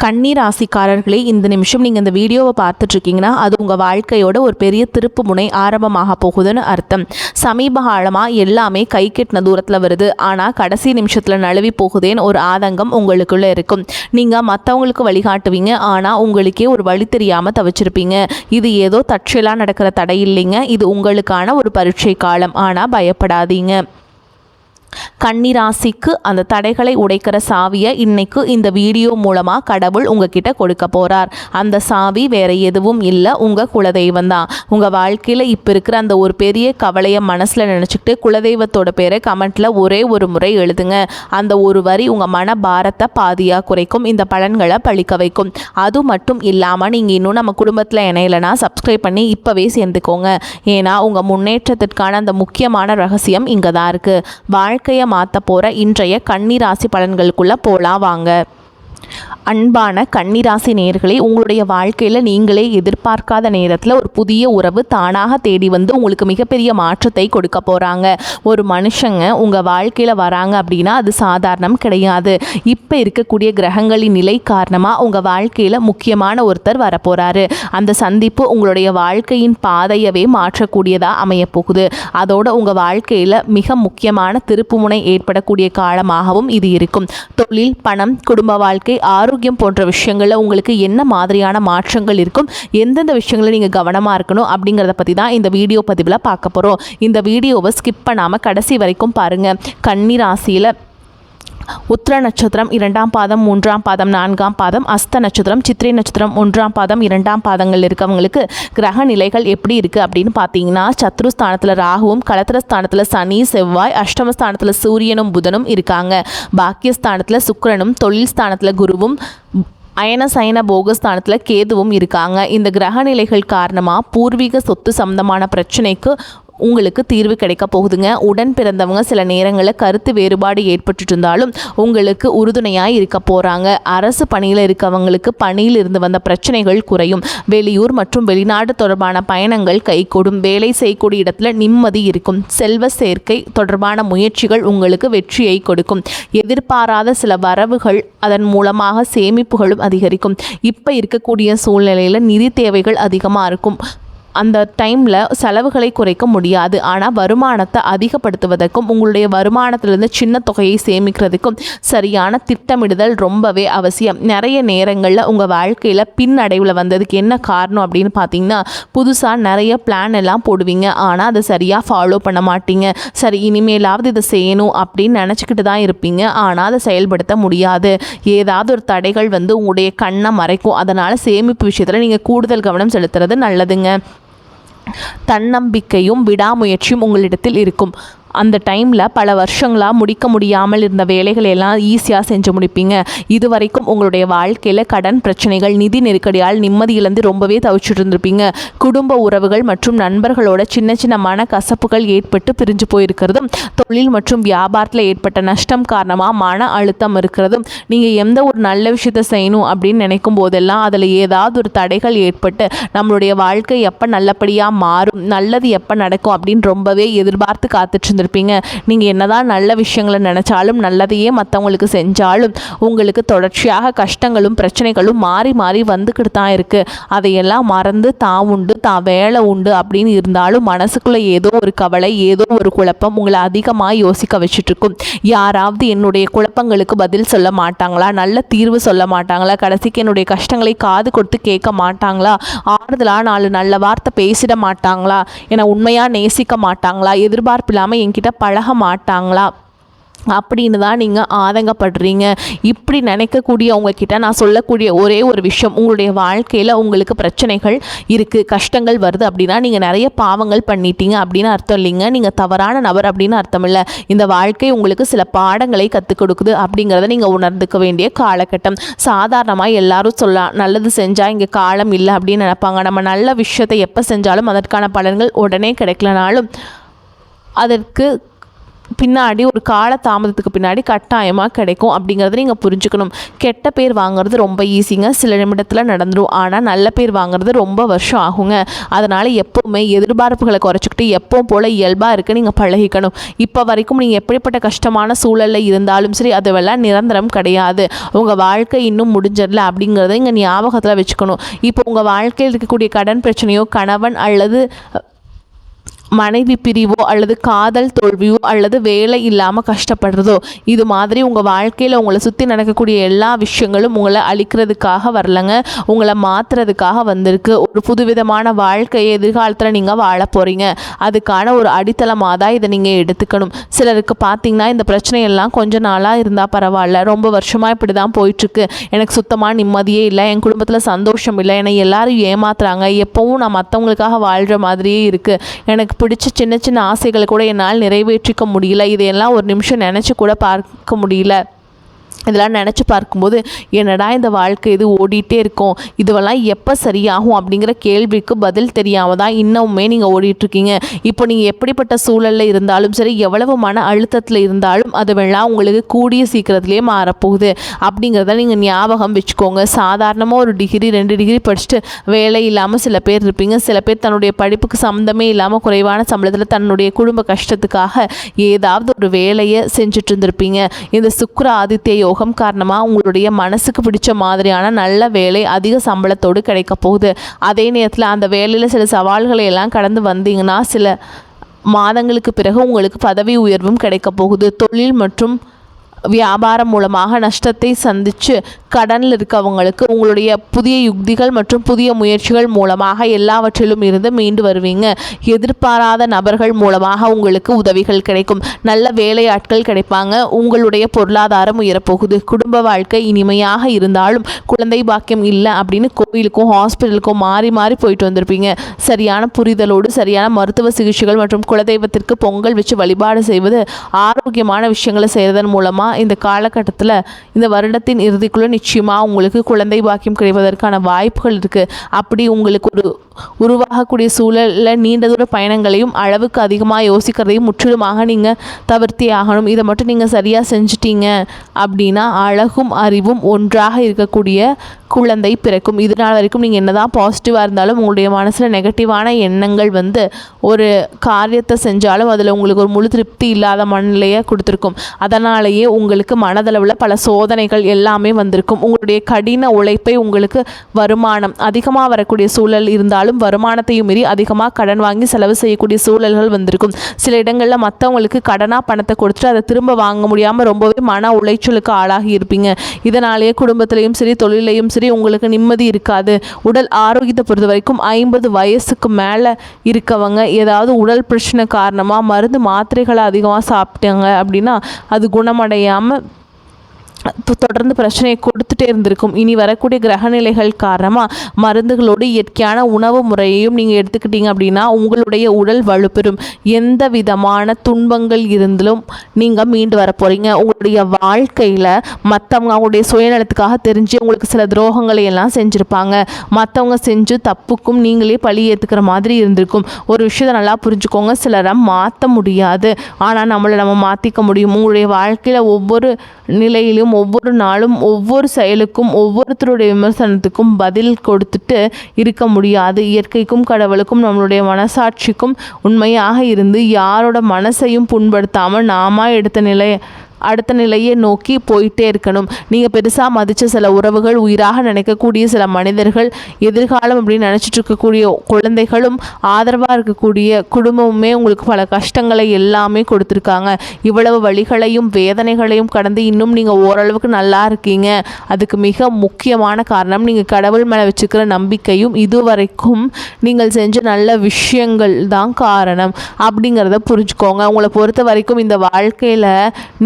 கன்னி ராசிக்காரர்களே, இந்த நிமிஷம் நீங்கள் இந்த வீடியோவை பார்த்துட்ருக்கீங்கன்னா அது உங்கள் வாழ்க்கையோட ஒரு பெரிய திருப்பு முனை ஆரம்பமாக போகுதுன்னு அர்த்தம். சமீப காலமாக எல்லாமே கை கெட்டின தூரத்தில் வருது, ஆனால் கடைசி நிமிஷத்தில் நழுவி போகுதேன்னு ஒரு ஆதங்கம் உங்களுக்குள்ளே இருக்கும். நீங்கள் மற்றவங்களுக்கு வழிகாட்டுவீங்க, ஆனால் உங்களுக்கே ஒரு வழி தெரியாமல் தவிச்சிருப்பீங்க. இது ஏதோ தற்செயலாக நடக்கிற தடை இல்லைங்க, இது உங்களுக்கான ஒரு பரீட்சை காலம். ஆனால் பயப்படாதீங்க. கன்னிராசிக்கு அந்த தடைகளை உடைக்கிற சாவியை இன்னைக்கு இந்த வீடியோ மூலமாக கடவுள் உங்ககிட்ட கொடுக்க போகிறார். அந்த சாவி வேற எதுவும் இல்லை, உங்கள் குலதெய்வம் தான். உங்கள் வாழ்க்கையில் இப்போ இருக்கிற அந்த ஒரு பெரிய கவலையை மனசில் நினச்சிக்கிட்டு குலதெய்வத்தோட பேரை கமெண்ட்டில் ஒரே ஒரு முறை எழுதுங்க. அந்த ஒரு வரி உங்கள் மன பாரத்தை பாதியாக குறைக்கும், இந்த பலன்களை பழிக்க வைக்கும். அது மட்டும் இல்லாமல் நீங்கள் இன்னும் நம்ம குடும்பத்தில் இணையலைன்னா சப்ஸ்கிரைப் பண்ணி இப்போவே சேர்ந்துக்கோங்க. ஏன்னா உங்கள் முன்னேற்றத்திற்கான அந்த முக்கியமான ரகசியம் இங்கே தான் இருக்குது. வாழ்க்கையை மாற்ற போகிற இன்றைய கன்னிராசி பலன்களுக்குள்ளே போகலாம் வாங்க. அன்பான கன்னிராசி நேயர்களே, உங்களுடைய வாழ்க்கையில் நீங்களே எதிர்பார்க்காத நேரத்தில் ஒரு புதிய உறவு தானாக தேடி வந்து உங்களுக்கு மிகப்பெரிய மாற்றத்தை கொடுக்க போகிறாங்க. ஒரு மனுஷங்க உங்கள் வாழ்க்கையில் வராங்க அப்படின்னா அது சாதாரணம் கிடையாது. இப்போ இருக்கக்கூடிய கிரகங்களின் நிலை காரணமாக உங்கள் வாழ்க்கையில் முக்கியமான ஒருத்தர் வரப்போகிறாரு. அந்த சந்திப்பு உங்களுடைய வாழ்க்கையின் பாதையவே மாற்றக்கூடியதாக அமையப்போகுது. அதோட உங்கள் வாழ்க்கையில் மிக முக்கியமான திருப்புமுனை ஏற்படக்கூடிய காலமாகவும் இது இருக்கும். தொழில், பணம், குடும்ப வாழ்க்கை, ஆரோக்கியம் போன்ற விஷயங்களில் உங்களுக்கு என்ன மாதிரியான மாற்றங்கள் இருக்கும், எந்தெந்த விஷயங்களை நீங்கள் கவனமாக இருக்கணும் அப்படிங்கிறத பற்றி தான் இந்த வீடியோ பதிவில் பார்க்க போகிறோம். இந்த வீடியோவை ஸ்கிப் பண்ணாமல் கடைசி வரைக்கும் பாருங்கள். கன்னி ராசியில் உத்திர நட்சத்திரம் 2ஆம் பாதம், 3ஆம் பாதம், 4ஆம் பாதம், அஸ்த நட்சத்திரம், சித்திரை நட்சத்திரம் 1ஆம் பாதம், 2ஆம் பாதங்கள் இருக்கவங்களுக்கு கிரக நிலைகள் எப்படி இருக்குது அப்படின்னு பார்த்தீங்கன்னா, சத்ருஸ்தானத்தில் ராகுவும், கலத்திரஸ்தானத்தில் சனி, செவ்வாய், அஷ்டமஸ்தானத்தில் சூரியனும் புதனும் இருக்காங்க. பாக்கியஸ்தானத்தில் சுக்கிரனும், தொழில் ஸ்தானத்தில் குருவும், அயன சயன போகஸ்தானத்தில் கேதுவும் இருக்காங்க. இந்த கிரக நிலைகள் காரணமாக பூர்வீக சொத்து சம்பந்தமான பிரச்சனைக்கு உங்களுக்கு தீர்வு கிடைக்க போகுதுங்க. உடன் பிறந்தவங்க சில நேரங்களில் கருத்து வேறுபாடு ஏற்பட்டு இருந்தாலும் உங்களுக்கு உறுதுணையாக இருக்க போகிறாங்க. அரசு பணியில் இருக்கவங்களுக்கு பணியில் இருந்து வந்த பிரச்சனைகள் குறையும். வெளியூர் மற்றும் வெளிநாடு தொடர்பான பயணங்கள் கைகூடும். வேலை செய்யக்கூடிய இடத்துல நிம்மதி இருக்கும். செல்வ சேர்க்கை தொடர்பான முயற்சிகள் உங்களுக்கு வெற்றியை கொடுக்கும். எதிர்பாராத சில வரவுகள், அதன் மூலமாக சேமிப்புகளும் அதிகரிக்கும். இப்போ இருக்கக்கூடிய சூழ்நிலையில் நிதி தேவைகள் அதிகமாக இருக்கும். அந்த டைமில் செலவுகளை குறைக்க முடியாது. ஆனால் வருமானத்தை அதிகப்படுத்துவதற்கும் உங்களுடைய வருமானத்திலிருந்து சின்ன தொகையை சேமிக்கிறதுக்கும் சரியான திட்டமிடுதல் ரொம்பவே அவசியம். நிறைய நேரங்களில் உங்கள் வாழ்க்கையில் பின்னடைவில் வந்ததுக்கு என்ன காரணம் அப்படின்னு பார்த்தீங்கன்னா, புதுசாக நிறைய பிளான் எல்லாம் போடுவீங்க, ஆனால் அதை சரியாக ஃபாலோ பண்ண மாட்டீங்க. சரி, இனிமேலாவது இதை செய்யணும் அப்படின்னு நினச்சிக்கிட்டு தான் இருப்பீங்க, ஆனால் அதை செயல்படுத்த முடியாது. ஏதாவது ஒரு தடைகள் வந்து உங்களுடைய கண்ணை மறைக்கும். அதனால் சேமிப்பு விஷயத்தில் நீங்கள் கூடுதல் கவனம் செலுத்துறது நல்லதுங்க. தன்னம்பிக்கையும் விடாமுயற்சியும் உங்களிடத்தில் இருக்கும். அந்த டைமில் பல வருஷங்களாக முடிக்க முடியாமல் இருந்த வேலைகளை எல்லாம் ஈஸியாக செஞ்சு முடிப்பீங்க. இது வரைக்கும் உங்களுடைய வாழ்க்கையில் கடன் பிரச்சனைகள், நிதி நெருக்கடியால் நிம்மதி இழந்து ரொம்பவே தவிச்சிட்டு இருந்திருப்பீங்க. குடும்ப உறவுகள் மற்றும் நண்பர்களோட சின்ன சின்ன மன கசப்புகள் ஏற்பட்டு பிரிஞ்சு போயிருக்கிறதும், தொழில் மற்றும் வியாபாரத்தில் ஏற்பட்ட நஷ்டம் காரணமாக மன அழுத்தம் இருக்கிறதும், நீங்கள் எந்த ஒரு நல்ல விஷயத்தை செய்யணும் அப்படின்னு நினைக்கும் போதெல்லாம் அதில் ஏதாவது ஒரு தடைகள் ஏற்பட்டு நம்மளுடைய வாழ்க்கை எப்போ நல்லபடியாக மாறும், நல்லது எப்போ நடக்கும் அப்படின்னு ரொம்பவே எதிர்பார்த்து காத்துட்டு நீங்கள் என்னதான் நல்ல விஷயங்களை நினைச்சாலும், நல்லதையே மற்றவங்களுக்கு செஞ்சாலும் உங்களுக்கு தொடர்ச்சியாக கஷ்டங்களும் பிரச்சனைகளும் மாறி மாறி வந்துக்கிட்டு தான் இருக்குது. அதையெல்லாம் மறந்து தான் உண்டு, தான் வேலை உண்டு அப்படின்னு இருந்தாலும் மனசுக்குள்ளே ஏதோ ஒரு கவலை, ஏதோ ஒரு குழப்பம் உங்களை அதிகமாக யோசிக்க வச்சுட்ருக்கும். யாராவது என்னுடைய குழப்பங்களுக்கு பதில் சொல்ல மாட்டாங்களா, நல்ல தீர்வு சொல்ல மாட்டாங்களா, கடைசிக்கு என்னுடைய கஷ்டங்களை காது கொடுத்து கேட்க மாட்டாங்களா, ஆறுதலாக 4 நல்ல வார்த்தை பேசிட மாட்டாங்களா, என்னை உண்மையாக நேசிக்க மாட்டாங்களா, எதிர்பார்ப்பு இல்லாமல் என்கிட்ட பழக மாட்டாங்களா அப்படின்னு தான் நீங்கள் ஆதங்கப்படுறீங்க. இப்படி நினைக்கக்கூடிய உங்ககிட்ட நான் சொல்லக்கூடிய ஒரே ஒரு விஷயம், உங்களுடைய வாழ்க்கையில் உங்களுக்கு பிரச்சனைகள் இருக்குது, கஷ்டங்கள் வருது அப்படின்னா நீங்கள் நிறைய பாவங்கள் பண்ணிட்டீங்க அப்படின்னு அர்த்தம் இல்லைங்க. நீங்கள் தவறான நபர் அப்படின்னு அர்த்தம் இல்லை. இந்த வாழ்க்கை உங்களுக்கு சில பாடங்களை கற்றுக் கொடுக்குது அப்படிங்கிறத நீங்கள் உணர்ந்துக்க வேண்டிய காலகட்டம். சாதாரணமாக எல்லாரும் சொல்லலாம், நல்லது செஞ்சால் இங்கே காலம் இல்லை அப்படின்னு நினைப்பாங்க. நம்ம நல்ல விஷயத்தை எப்போ செஞ்சாலும் அதற்கான பலன்கள் உடனே கிடைக்கலனாலும் அதற்கு பின்னாடி ஒரு கால தாமதத்துக்கு பின்னாடி கட்டாயமாக கிடைக்கும் அப்படிங்கிறத நீங்கள் புரிஞ்சுக்கணும். கெட்ட பேர் வாங்குறது ரொம்ப ஈஸிங்க, சில நிமிடத்தில் நடந்துடும். ஆனால் நல்ல பேர் வாங்குறது ரொம்ப வருஷம் ஆகுங்க. அதனால் எப்போவுமே எதிர்பார்ப்புகளை குறைச்சிக்கிட்டு எப்பவும் போல் இயல்பாக இருக்க நீங்கள் பழகிக்கணும். இப்போ வரைக்கும் நீங்கள் எப்படிப்பட்ட கஷ்டமான சூழலில் இருந்தாலும் சரி, அதுவெல்லாம் நிரந்தரம் கிடையாது. உங்கள் வாழ்க்கை இன்னும் முடிஞ்சிடல அப்படிங்கிறத இங்கே ஞாபகத்தில் வச்சுக்கணும். இப்போ உங்கள் வாழ்க்கையில் இருக்கக்கூடிய கடன் பிரச்சனையோ, கணவன் அல்லது மனைவி பிரிவோ, அல்லது காதல் தோல்வியோ, அல்லது வேலை இல்லாமல் கஷ்டப்படுறதோ, இது மாதிரி உங்கள் வாழ்க்கையில் உங்களை சுற்றி நடக்கக்கூடிய எல்லா விஷயங்களும் உங்களை அழிக்கிறதுக்காக வரலங்க, உங்களை மாற்றுறதுக்காக வந்திருக்கு. ஒரு புதுவிதமான வாழ்க்கையை எதிர்காலத்தில் நீங்கள் வாழ போகிறீங்க. அதுக்கான ஒரு அடித்தளமாக தான் இதை நீங்கள் எடுத்துக்கணும். சிலருக்கு பார்த்தீங்கன்னா இந்த பிரச்சனையெல்லாம் கொஞ்ச நாளாக இருந்தால் பரவாயில்ல, ரொம்ப வருஷமாக இப்படி தான் போயிட்டுருக்கு, எனக்கு சுத்தமாக நிம்மதியே இல்லை, என் குடும்பத்தில் சந்தோஷம் இல்லை, என்னை எல்லாரும் ஏமாத்துறாங்க, எப்போவும் நான் மற்றவங்களுக்காக வாழ்கிற மாதிரியே இருக்குது, எனக்கு பிடிச்ச சின்ன சின்ன ஆசைகளை கூட என்னால் நிறைவேற்றிக்க முடியல, இதையெல்லாம் ஒரு நிமிஷம் நினச்சி கூட பார்க்க முடியல. இதெல்லாம் நினச்சி பார்க்கும்போது என்னடா இந்த வாழ்க்கை இது ஓடிட்டே இருக்கும், இதுவெல்லாம் எப்போ சரியாகும் அப்படிங்கிற கேள்விக்கு பதில் தெரியாமல் தான் இன்னுமே நீங்கள் ஓடிட்டுருக்கீங்க. இப்போ நீங்கள் எப்படிப்பட்ட சூழலில் இருந்தாலும் சரி, எவ்வளவு மன அழுத்தத்தில் இருந்தாலும் அதுவெல்லாம் உங்களுக்கு கூடிய சீக்கிரத்துலேயே மாறப்போகுது அப்படிங்கிறத நீங்கள் ஞாபகம் வச்சுக்கோங்க. சாதாரணமாக ஒரு டிகிரி 2 டிகிரி படிச்சுட்டு வேலை இல்லாமல் சில பேர் இருப்பீங்க. சில பேர் தன்னுடைய படிப்புக்கு சம்மந்தமே இல்லாமல் குறைவான சம்பளத்தில் தன்னுடைய குடும்ப கஷ்டத்துக்காக ஏதாவது ஒரு வேலையை செஞ்சுட்டு இருந்திருப்பீங்க. இந்த சுக்கிர ஆதித்ய யோகம் காரணமாக உங்களுடைய மனசுக்கு பிடிச்ச மாதிரியான நல்ல வேலை அதிக சம்பளத்தோடு கிடைக்க போகுது. அதே நேரத்தில் அந்த வேலையில் சில சவால்களை எல்லாம் கடந்து வந்தீங்கன்னா சில மாதங்களுக்கு பிறகு உங்களுக்கு பதவி உயர்வும் கிடைக்க போகுது. தொழில் மற்றும் வியாபாரம் மூலமாக நஷ்டத்தை சந்தித்து கடனில் இருக்கவங்களுக்கு உங்களுடைய புதிய யுக்திகள் மற்றும் புதிய முயற்சிகள் மூலமாக எல்லாவற்றிலும் இருந்து மீண்டு வருவீங்க. எதிர்பாராத நபர்கள் மூலமாக உங்களுக்கு உதவிகள் கிடைக்கும். நல்ல வேலையாட்கள் கிடைப்பாங்க. உங்களுடைய பொருளாதாரம் உயரப்போகுது. குடும்ப வாழ்க்கை இனிமையாக இருந்தாலும் குழந்தை பாக்கியம் இல்லை அப்படின்னு கோவிலுக்கும் ஹாஸ்பிட்டலுக்கும் மாறி மாறி போயிட்டு வந்திருப்பீங்க. சரியான புரிதலோடு சரியான மருத்துவ சிகிச்சைகள் மற்றும் குலதெய்வத்திற்கு பொங்கல் வச்சு வழிபாடு செய்வது, ஆரோக்கியமான விஷயங்களை செய்வதன் மூலமாக இந்த காலகட்டத்தில் இந்த வருடத்தின் இறுதிக்குள்ளே நிச்சயமாக உங்களுக்கு குழந்தை பாக்கியம் கிடைப்பதற்கான வாய்ப்புகள் இருக்குது. அப்படி உங்களுக்கு ஒரு உருவாகக்கூடிய சூழலில் நீண்ட தூர பயணங்களையும் அளவுக்கு அதிகமாக யோசிக்கிறதையும் முற்றிலுமாக நீங்கள் தவிர்த்தே ஆகணும். இதை மட்டும் நீங்கள் சரியாக செஞ்சிட்டீங்க அப்படின்னா அழகும் அறிவும் ஒன்றாக இருக்கக்கூடிய குழந்தை பிறக்கும். இது நாள் வரைக்கும் நீங்கள் என்னதான் பாசிட்டிவாக இருந்தாலும் உங்களுடைய மனசில் நெகட்டிவான எண்ணங்கள் ஒரு காரியத்தை செஞ்சாலும் அதில் உங்களுக்கு ஒரு முழு திருப்தி இல்லாத மனநிலையை கொடுத்துருக்கும். அதனாலேயே உங்களுக்கு மனதளவில் பல சோதனைகள் எல்லாமே வந்திருக்கும். உங்களுடைய கடின உழைப்பை உங்களுக்கு வருமானம் அதிகமாக வரக்கூடிய சூழல் இருந்தாலும் வருமானத்தையும் மீறி அதிகமாக கடன் வாங்கி செலவு செய்யக்கூடிய சூழல்கள் வந்திருக்கும். சில இடங்களில் மற்றவங்களுக்கு கடனாக பணத்தை கொடுத்துட்டு அதை திரும்ப வாங்க முடியாமல் ரொம்பவே மன உளைச்சலுக்கு ஆளாகி இருப்பீங்க. இதனாலேயே குடும்பத்திலையும் சரி தொழிலையும் சரி உங்களுக்கு நிம்மதி இருக்காது. உடல் ஆரோக்கியத்தை பொறுத்த வரைக்கும் 50 வயசுக்கு மேலே இருக்கவங்க ஏதாவது உடல் பிரச்சனை காரணமாக மருந்து மாத்திரைகளை அதிகமாக சாப்பிட்டாங்க அப்படின்னா அது குணமடையாமல் தொடர்ந்து பிரச்சனையை கொடுத்துட்டே இருந்திருக்கும். இனி வரக்கூடிய கிரகநிலைகள் காரணமாக மருந்துகளோடு இயற்கையான உணவு முறையையும் நீங்கள் எடுத்துக்கிட்டீங்க அப்படின்னா உங்களுடைய உடல் வலுப்பெறும். எந்த விதமான துன்பங்கள் இருந்தாலும் நீங்கள் மீண்டு வர போகிறீங்க. உங்களுடைய வாழ்க்கையில் மற்றவங்க அவங்களுடைய சுயநலத்துக்காக தெரிஞ்சு உங்களுக்கு சில துரோகங்களை எல்லாம் செஞ்சுருப்பாங்க. மற்றவங்க செஞ்சு தப்புக்கும் நீங்களே பழி ஏற்றுக்கிற மாதிரி இருந்திருக்கும். ஒரு விஷயத்தை நல்லா புரிஞ்சுக்கோங்க, சிலரை மாற்ற முடியாது, ஆனால் நம்ம மாற்றிக்க முடியும். உங்களுடைய வாழ்க்கையில் ஒவ்வொரு நிலையிலும் ஒவ்வொரு நாளும் ஒவ்வொரு செயலுக்கும் ஒவ்வொருத்தருடைய விமர்சனத்துக்கும் பதில் கொடுத்துட்டு இருக்க முடியாது. இயற்கைக்கும் கடவுளுக்கும் நம்மளுடைய மனசாட்சிக்கும் உண்மையாக இருந்து யாரோட மனசையும் புண்படுத்தாமல் நாம அடுத்த நிலையை நோக்கி போயிட்டே இருக்கணும். நீங்கள் பெருசாக மதித்த சில உறவுகள், உயிராக நினைக்கக்கூடிய சில மனிதர்கள், எதிர்காலம் அப்படின்னு நினச்சிட்டு இருக்கக்கூடிய குழந்தைகளும் ஆதரவாக இருக்கக்கூடிய குடும்பமுமே உங்களுக்கு பல கஷ்டங்களை எல்லாமே கொடுத்துருக்காங்க. இவ்வளவு வழிகளையும் வேதனைகளையும் கடந்து இன்னும் நீங்கள் ஓரளவுக்கு நல்லா இருக்கீங்க. அதுக்கு மிக முக்கியமான காரணம் நீங்கள் கடவுள் மேலே வச்சுக்கிற நம்பிக்கையும் இதுவரைக்கும் நீங்கள் செஞ்ச நல்ல விஷயங்கள் தான் காரணம் அப்படிங்கிறத புரிஞ்சுக்கோங்க. உங்களை பொறுத்த வரைக்கும் இந்த வாழ்க்கையில்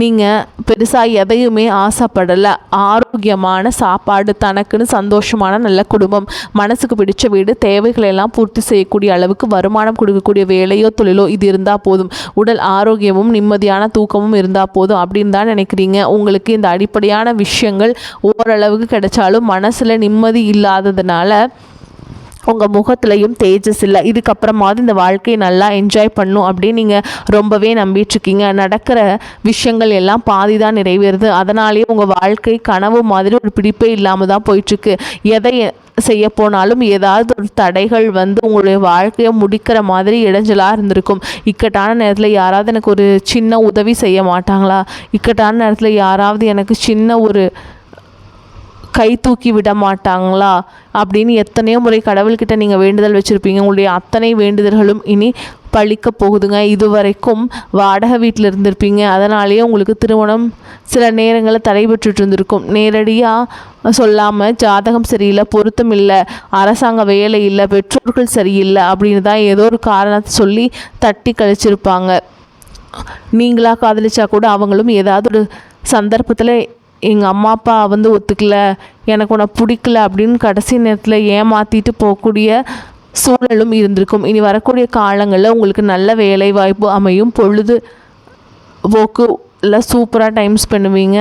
நீங்கள் பெருசாக எதையுமே ஆசைப்படலை. ஆரோக்கியமான சாப்பாடு, தனக்குன்னு சந்தோஷமான நல்ல குடும்பம், மனசுக்கு பிடிச்ச வீடு, தேவைகளெல்லாம் பூர்த்தி செய்யக்கூடிய அளவுக்கு வருமானம் கொடுக்கக்கூடிய வேலையோ தொழிலோ இது இருந்தால் போதும். உடல் ஆரோக்கியமும் நிம்மதியான தூக்கமும் இருந்தால் போதும் அப்படின்னு தான் நினைக்கிறீங்க. உங்களுக்கு இந்த அடிப்படையான விஷயங்கள் ஓரளவுக்கு கிடைச்சாலும் மனசில் நிம்மதி இல்லாததுனால உங்கள் முகத்துலையும் தேஜஸ் இல்லை. இதுக்கப்புறமாவது இந்த வாழ்க்கையை நல்லா என்ஜாய் பண்ணும் அப்படின்னு நீங்கள் ரொம்பவே நம்பிட்டுருக்கீங்க. நடக்கிற விஷயங்கள் எல்லாம் பாதி தான் நிறைவேறுது. அதனாலேயே உங்கள் வாழ்க்கை கனவு மாதிரி ஒரு பிடிப்பே இல்லாமல் தான் போயிட்டுருக்கு. எதை செய்ய போனாலும் ஏதாவது ஒரு தடைகள் வந்து உங்களுடைய வாழ்க்கையை முடிக்கிற மாதிரி இடைஞ்சலாக இருந்திருக்கும். இக்கட்டான நேரத்தில் யாராவது எனக்கு ஒரு சின்ன உதவி செய்ய மாட்டாங்களா, இக்கட்டான நேரத்தில் யாராவது எனக்கு சின்ன ஒரு கை தூக்கி விட மாட்டாங்களா அப்படின்னு எத்தனையோ முறை கடவுள்கிட்ட நீங்கள் வேண்டுதல் வச்சுருப்பீங்க. உங்களுடைய அத்தனை வேண்டுதல்களும் இனி பழிக்க போகுதுங்க. இதுவரைக்கும் வாடகை வீட்டில் இருந்திருப்பீங்க. அதனாலேயே உங்களுக்கு திருமணம் சில நேரங்களில் தடைபெற்றுட்டு இருந்திருக்கும். நேரடியாக சொல்லாமல் ஜாதகம் சரியில்லை, பொருத்தம் இல்லை, அரசாங்க வேலை இல்லை, பெற்றோர்கள் சரியில்லை அப்படின்னு தான் ஏதோ ஒரு காரணத்தை சொல்லி தட்டி கழிச்சிருப்பாங்க. நீங்களாக காதலிச்சா கூட அவங்களும் ஏதாவது ஒரு சந்தர்ப்பத்தில் எங்கள் அம்மா அப்பா வந்து ஒத்துக்கல, எனக்கு உன்னை பிடிக்கல அப்படின்னு கடைசி நேரத்தில் ஏமாற்றிட்டு போகக்கூடிய சூழலும் இருந்திருக்கும். இனி வரக்கூடிய காலங்களில் உங்களுக்கு நல்ல வேலை வாய்ப்பு அமையும். பொழுது போக்குல சூப்பராக டைம் ஸ்பெண்டுவீங்க.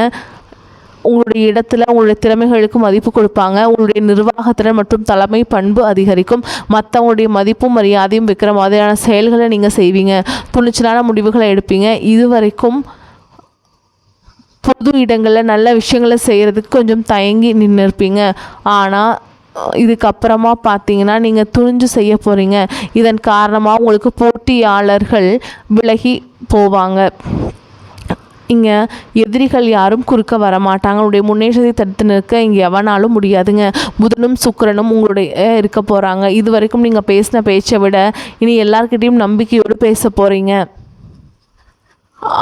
உங்களுடைய இடத்துல உங்களுடைய திறமைகளுக்கு மதிப்பு கொடுப்பாங்க. உங்களுடைய நிர்வாகத்திறன் மற்றும் தலைமை பண்பு அதிகரிக்கும். மற்றவங்களுடைய மதிப்பும் மரியாதையும் வைக்கிற மாதிரியான செயல்களை நீங்கள் செய்வீங்க. துணிச்சலான முடிவுகளை எடுப்பீங்க. இதுவரைக்கும் பொது இடங்களில் நல்ல விஷயங்களை செய்கிறதுக்கு கொஞ்சம் தயங்கி நின்று இருப்பீங்க. ஆனால் இதுக்கப்புறமா பார்த்தீங்கன்னா நீங்கள் துணிஞ்சு செய்ய போகிறீங்க. இதன் காரணமாக உங்களுக்கு போட்டியாளர்கள் விலகி போவாங்க. இங்கே எதிரிகள் யாரும் குறுக்க வரமாட்டாங்க. உங்களுடைய முன்னேற்றத்தை தடுத்து நிற்க இங்கே எவனாலும் முடியாதுங்க. புதனும் சுக்கிரனும் உங்களுடைய இருக்க போகிறாங்க. இது வரைக்கும் நீங்கள் பேசின பேச்சை விட இனி எல்லார்கிட்டையும் நம்பிக்கையோடு பேச போகிறீங்க.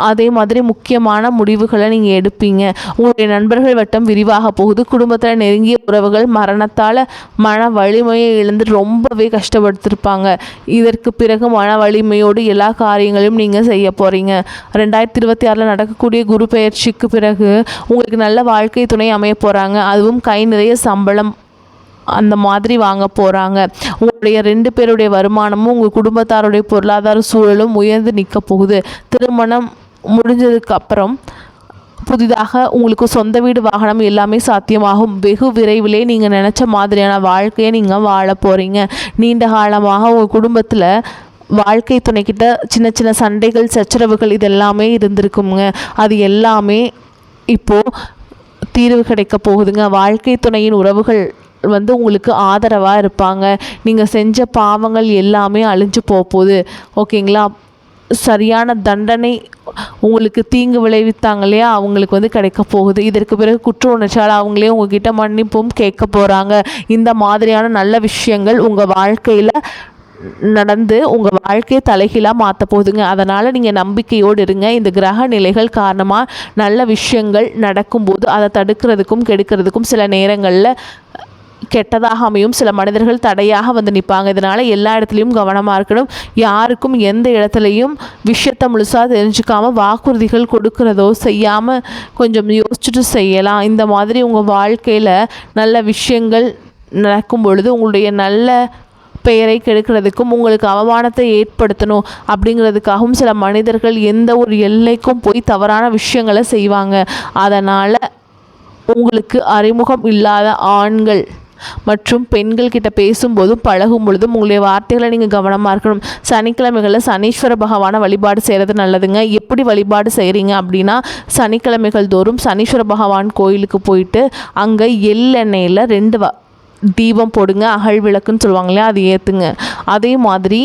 அதே மாதிரி முக்கியமான முடிவுகளை நீங்கள் எடுப்பீங்க. உங்களுடைய நண்பர்கள் வட்டம் விரிவாக போகுது. குடும்பத்தில் நெருங்கிய உறவுகள் மரணத்தால் மன வலிமையை இழந்து ரொம்பவே கஷ்டப்படுத்திருப்பாங்க. இதற்கு பிறகு மன வலிமையோடு எல்லா காரியங்களையும் நீங்கள் செய்ய போகிறீங்க. 2026 நடக்கக்கூடிய குரு பெயர்ச்சிக்கு பிறகு உங்களுக்கு நல்ல வாழ்க்கை துணை அமைய போகிறாங்க. அதுவும் கை நிறைய சம்பளம் அந்த மாதிரி வாங்க போகிறாங்க. உங்களுடைய 2 பேருடைய வருமானமும் உங்கள் குடும்பத்தாருடைய பொருளாதார சூழலும் உயர்ந்து நிற்க போகுது. திருமணம் முடிஞ்சதுக்கு அப்புறம் புதிதாக உங்களுக்கு சொந்த வீடு, வாகனம் எல்லாமே சாத்தியமாகும். வெகு விரைவிலே நீங்கள் நினச்ச மாதிரியான வாழ்க்கையை நீங்கள் வாழ போகிறீங்க. நீண்ட காலமாக உங்கள் குடும்பத்தில் வாழ்க்கை துணைக்கிட்ட சின்ன சின்ன சண்டைகள், சச்சரவுகள் இதெல்லாமே இருந்திருக்குங்க. அது எல்லாமே இப்போது தீர்வு கிடைக்க போகுதுங்க. வாழ்க்கை துணையின் உறவுகள் வந்து உங்களுக்கு ஆதரவாக இருப்பாங்க. நீங்கள் செஞ்ச பாவங்கள் எல்லாமே அழிஞ்சு போகுது. ஓகேங்களா? சரியான தண்டனை உங்களுக்கு தீங்கு விளைவித்தாங்க இல்லையா, அவங்களுக்கு வந்து கிடைக்க போகுது. இதற்கு பிறகு குற்ற உணர்ச்சியால் அவங்களே உங்ககிட்ட மன்னிப்பும் கேட்க போகிறாங்க. இந்த மாதிரியான நல்ல விஷயங்கள் உங்கள் வாழ்க்கையில் நடந்து உங்கள் வாழ்க்கையை தலைகீழாக மாற்ற போகுதுங்க. அதனால் நீங்கள் நம்பிக்கையோடு இருங்க. இந்த கிரக நிலைகள் காரணமாக நல்ல விஷயங்கள் நடக்கும்போது அதை தடுக்கிறதுக்கும் கெடுக்கிறதுக்கும் சில நேரங்களில் கெட்டதாக அமையும். சில மனிதர்கள் தடையாக வந்து நிற்பாங்க. இதனால் எல்லா இடத்துலையும் கவனமாக இருக்கணும். யாருக்கும் எந்த இடத்துலையும் விஷயத்தை முழுசாக தெரிஞ்சுக்காமல் வாக்குறுதிகள் கொடுக்குறதோ செய்யாமல் கொஞ்சம் யோசிச்சுட்டு செய்யலாம். இந்த மாதிரி உங்கள் வாழ்க்கையில் நல்ல விஷயங்கள் நடக்கும் பொழுது உங்களுடைய நல்ல பெயரை கெடுக்கிறதுக்கும் உங்களுக்கு அவமானத்தை ஏற்படுத்தணும் அப்படிங்கிறதுக்காகவும் சில மனிதர்கள் எந்த ஒரு எல்லைக்கும் போய் தவறான விஷயங்களை செய்வாங்க. அதனால் உங்களுக்கு அறிமுகம் இல்லாத ஆண்கள் மற்றும் பெண்கள் கிட்ட பேசும்போதும் பழகும் பொழுதும் உங்களுடைய வார்த்தைகளை நீங்கள் கவனமாக இருக்கணும். சனிக்கிழமைகளில் சனீஸ்வர பகவானை வழிபாடு செய்கிறது நல்லதுங்க. எப்படி வழிபாடு செய்கிறீங்க அப்படின்னா, சனிக்கிழமைகள் தோறும் சனீஸ்வர பகவான் கோயிலுக்கு போயிட்டு அங்கே எள்ளெண்ணெயில் 2 தீபம் போடுங்க. அகல் விளக்குன்னு சொல்லுவாங்க இல்லையா, அது ஏற்றுங்க. அதே மாதிரி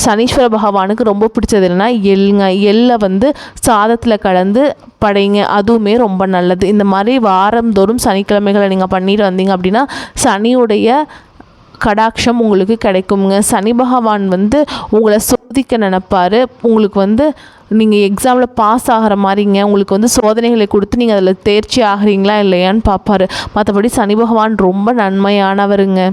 சனீஸ்வர பகவானுக்கு ரொம்ப பிடிச்சது என்னென்னா எள்ளுங்க. எள்ளை வந்து சாதத்தில் கலந்து படைங்க, அதுவுமே ரொம்ப நல்லது. இந்த மாதிரி வாரந்தோறும் சனிக்கிழமைகளை நீங்கள் பண்ணிட்டு வந்தீங்க அப்படின்னா சனியுடைய கடாட்சம் உங்களுக்கு கிடைக்குங்க. சனி பகவான் வந்து உங்களை சோதிக்க நினைப்பார். உங்களுக்கு வந்து நீங்கள் எக்ஸாமில் பாஸ் ஆகிற மாதிரிங்க உங்களுக்கு வந்து சோதனைகளை கொடுத்து நீங்கள் அதில் தேர்ச்சி ஆகிறீங்களா இல்லையான்னு பார்ப்பார். மற்றபடி சனி பகவான் ரொம்ப நன்மையானவருங்க.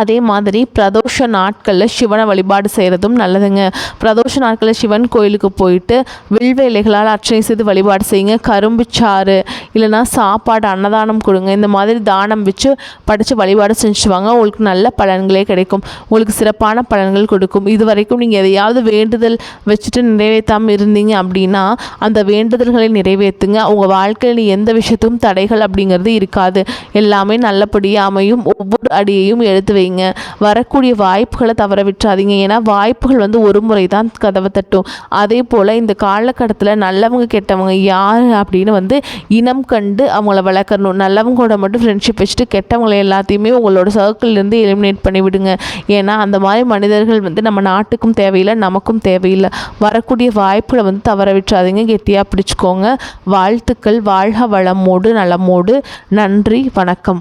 அதே மாதிரி பிரதோஷ நாட்களில் சிவனை வழிபாடு செய்கிறதும் நல்லதுங்க. பிரதோஷ நாட்களில் சிவன் கோயிலுக்கு போயிட்டு வில்வ இலைகளால் அர்ச்சனை செய்து வழிபாடு செய்யுங்க. கரும்பு சாறு இல்லைனா சாப்பாடு அன்னதானம் கொடுங்க. இந்த மாதிரி தானம் வச்சு படித்து வழிபாடு செஞ்சுவாங்க. உங்களுக்கு நல்ல பலன்களே கிடைக்கும். உங்களுக்கு சிறப்பான பலன்கள் கொடுக்கும். இது வரைக்கும் நீங்கள் எதையாவது வேண்டுதல் வச்சுட்டு நிறைவேற்றாமல் இருந்தீங்க அப்படின்னா அந்த வேண்டுதல்களை நிறைவேற்றுங்க. உங்கள் வாழ்க்கையில் எந்த விஷயத்தும் தடைகள் அப்படிங்கிறது இருக்காது. எல்லாமே நல்லபடியாக அமையும். ஒவ்வொரு அடியையும் எடுத்து வைங்க. வரக்கூடிய வாய்ப்புகளை தவற விட்டுறாதீங்க. ஏன்னா வாய்ப்புகள் வந்து ஒரு முறை தான் கதவை தட்டும். அதே போல் இந்த காலகட்டத்தில் நல்லவங்க கெட்டவங்க யார் அப்படின்னு வந்து இனம் கண்டு அவங்கள வளர்க்கணும். நல்லவங்களோட மட்டும் ஃப்ரெண்ட்ஷிப் வச்சுட்டு கெட்டவங்களை எல்லாத்தையுமே உங்களோட சர்க்கிள்லேருந்து எலிமினேட் பண்ணி விடுங்க. ஏன்னா அந்த மாதிரி மனிதர்கள் வந்து நம்ம நாட்டுக்கும் தேவையில்லை, நமக்கும் தேவையில்லை. வரக்கூடிய வாய்ப்புகளை வந்து தவற விட்டுறாதீங்க. கெட்டியாக பிடிச்சிக்கோங்க. வாழ்த்துக்கள். வாழ்க வளமோடு நலமோடு. நன்றி. வணக்கம்.